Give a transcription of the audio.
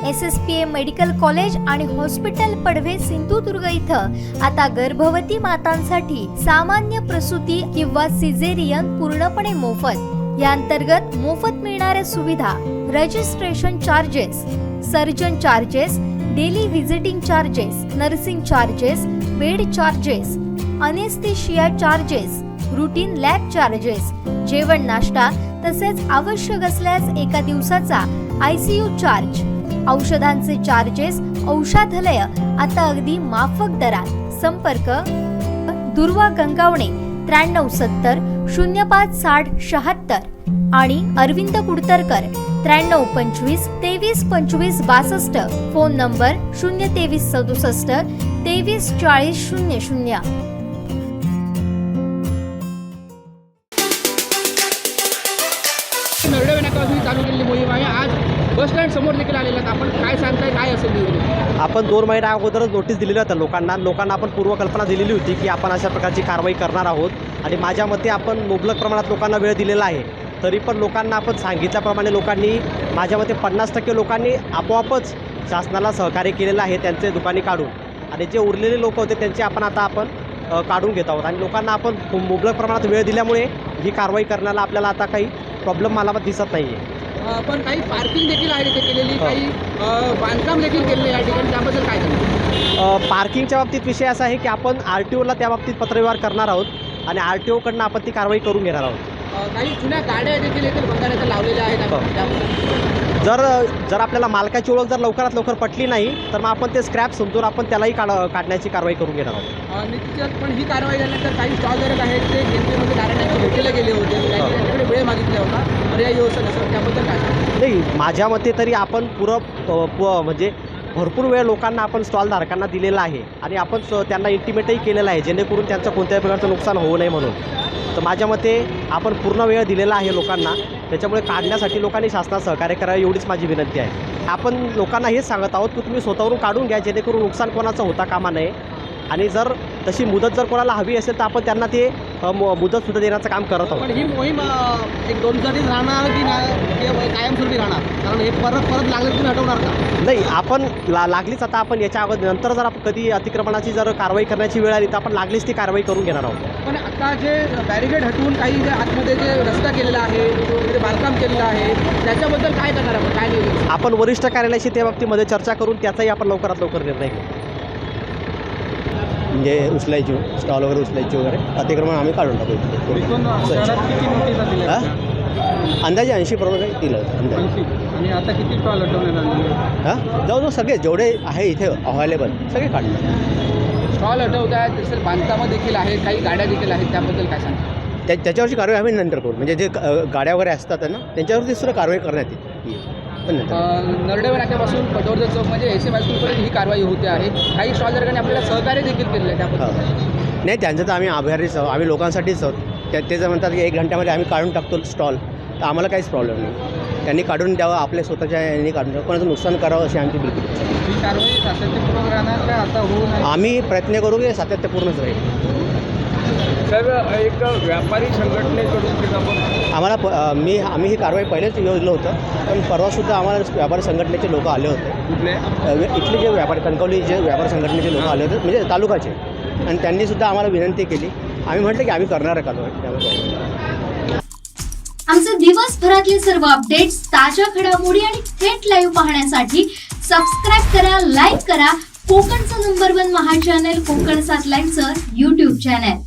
SSPA medical college आणि hospital Padve Sindhudurg इथं आता गर्भवती मातांसाठी सामान्य प्रसूती किंवा सिझेरियन पूर्णपणे मोफत। या अंतर्गत मोफत मिळणाऱ्या सुविधा registration charges, surgeon charges, daily visiting charges, nursing charges, bed charges, anaesthesia charges, routine lab charges, जेवण नाश्ता तसेच आवश्यक असल्यास एका दिवसाचा ICU चार्ज, औषधांचे चार्जेस, औषधालय आता अगदी माफक दरात। संपर्क दुर्वा गंगावणे 9370 05 60 76 आणि अरविंद कुडतरकर 9325 23 25 62। Phone number 023 67 23 40 00। नरडे विनाकापासून चालू केलेली मोहीम आहे। आज बस स्टँड समोर देखील आलेला आहे। आपण काय सांगताय, काय असेल नियोजन? आपण 2 महिन्या अगोदरच नोटीस दिलेली होती लोकांना आपण पूर्वकल्पना दिलेली होती की आपण अशा प्रकारची कारवाई करणार आहोत आणि माझ्या मते आपण मुबलक प्रमाणात लोकांना वेळ दिलेला आहे। तरी पण लोकांना आपण सांगितल्याप्रमाणे लोकांनी माझ्या मते 50% लोकांनी आपोआपच शासनाला सहकार्य केलेलं आहे त्यांचे दुकाने काढून, आणि जे उरलेले लोक होते त्यांचे आपण काढून घेत आहोत आणि लोकांना आपण मुबलक प्रमाणात वेळ दिल्यामुळे ही कारवाई करण्याला आपल्याला आता काही प्रॉब्लेम मला दिसत नाही आहे। पण काही पार्किंग देखील आहे तिथे केलेली, काही बांधकाम देखील केलेले या ठिकाणी, त्याबद्दल काय सांगू? पार्किंगच्या बाबतीत विषय असा आहे की आपण RTOला त्या बाबतीत पत्रव्यवहार करणार आहोत आणि RTOकडनं आपण ती कारवाई करून घेणार आहोत। काही जुन्या गाड्या देखील येथील बंधाऱ्याच्या लावलेल्या आहेत। जर आपल्याला मालकाची ओळख जर लवकरात लवकर पटली नाही तर मग आपण ते स्क्रॅप समजून आपण त्यालाही काढण्याची कारवाई करून घेणार आहोत। निश्चितच, पण ही कारवाई झाल्यानंतर काही स्टॉलधारक आहेत ते जनतेमध्ये नारायणाची भेटीला गेले होते, त्यांच्याकडे वेळ मागितला होता, पर्यायी व्यवस्था नसेल, त्याबद्दल काय सांगू? नाही, माझ्या मते तरी आपण म्हणजे भरपूर वेळ लोकांना आपण स्टॉलधारकांना दिलेला आहे आणि आपण त्यांना इंटिमेटही केलेलं आहे जेणेकरून त्यांचं कोणत्याही प्रकारचं नुकसान होऊ नये म्हणून। तर माझ्या मते आपण पूर्ण वेळ दिलेला आहे लोकांना, त्याच्यामुळे काढण्यासाठी लोकांनी शासनाला सहकार्य करावे एवढीच माझी विनंती आहे। आपण लोकांना हेच सांगत आहोत की तुम्ही स्वतःवरून काढून घ्या जेणेकरून नुकसान कोणाचं होता कामा नये, आणि जर तशी मुदत जर कोणाला हवी असेल तर आपण त्यांना ते मुदतसुद्धा देण्याचं काम करत आहोत। पण ही मोहीम एक 2 दिवसांनीच राहणार की कायमस्वरूपी राहणार? कारण हे परत लागलं तुम्ही हटवणार का? नाही, आपण लागलीच आता आपण याच्या नंतर जर आपण कधी अतिक्रमणाची जर कारवाई करण्याची वेळ आली तर आपण लागलीच ती कारवाई करून घेणार आहोत। पण आता जे बॅरिकेड हटवून काही जे आतमध्ये जे रस्ता केलेला आहे, जे बांधकाम केलेलं आहे, त्याच्याबद्दल काय करणार आपण, काय नाही? आपण वरिष्ठ कार्यालयाशी त्या बाबतीमध्ये चर्चा करून त्याचाही आपण लवकरात लवकर निर्णय घेऊ। म्हणजे उचलायची स्टॉल वगैरे उचलायची वगैरे अतिक्रमण आम्ही काढून टाकू। अंदाजे 80 प्रमाणे दिलं अंदाजे। आणि आता किती स्टॉल हटवण्यात आले? जवळजवळ सगळे जेवढे आहे इथे अवेलेबल सगळे काढले। स्टॉल हटवत आहेत, तसं बांधकामं देखील आहेत, काही गाड्या देखील आहेत, त्याबद्दल काय सांगता? त्याच्यावरची कारवाई आम्ही नंतर करू, म्हणजे जे गाड्या वगैरे असतात ना त्यांच्यावरती सुद्धा कारवाई करण्यात येईल। नरडे नाक्यापासून पटवर्धन चौक म्हणजे SM हायस्कूलपर्यंत ही कारवाई होते आहे। काही स्टॉलधारकांनी आपल्याला सहकार्य देखील केलेलं आहे, त्याबद्दल नाही, त्यांचं तर आम्ही आभारीच आहोत, आम्ही लोकांसाठीच आहोत। ते जर म्हणतात की 1 घंट्यामध्ये आम्ही काढून टाकतो स्टॉल, तर आम्हाला काहीच प्रॉब्लेम नाही, त्यांनी काढून द्यावं, आपल्या स्वतःच्या यांनी काढून द्यावं, कोणाचं नुकसान करावं अशी आमची बिलकुल ही कारवाई सातत्यपूर्ण राहणार का आता होऊ? आम्ही प्रयत्न करू की सातत्यपूर्णच राहील। सर, एक व्यापारी संघटनेकडून आम्ही ही कारवाई पहिलेच योजलं होतं, पण परवासुद्धा आम्हाला व्यापारी संघटनेचे लोक आले होते। इथले जे कणकवली जे व्यापारी संघटनेचे लोक आले होते म्हणजे तालुकाचे, आणि त्यांनीसुद्धा आम्हाला विनंती केली। आम्ही म्हटलं की आम्ही करणार आहे कारवाई। आमचे दिवसभरातले सर्व अपडेट्स, ताज्या घडामोडी आणि थेट लाईव्ह पाहण्यासाठी सबस्क्राईब करा, लाईक करा कोकणचं नंबर 1 महा चॅनल कोकण 7 लाईव्हचं YouTube चॅनल।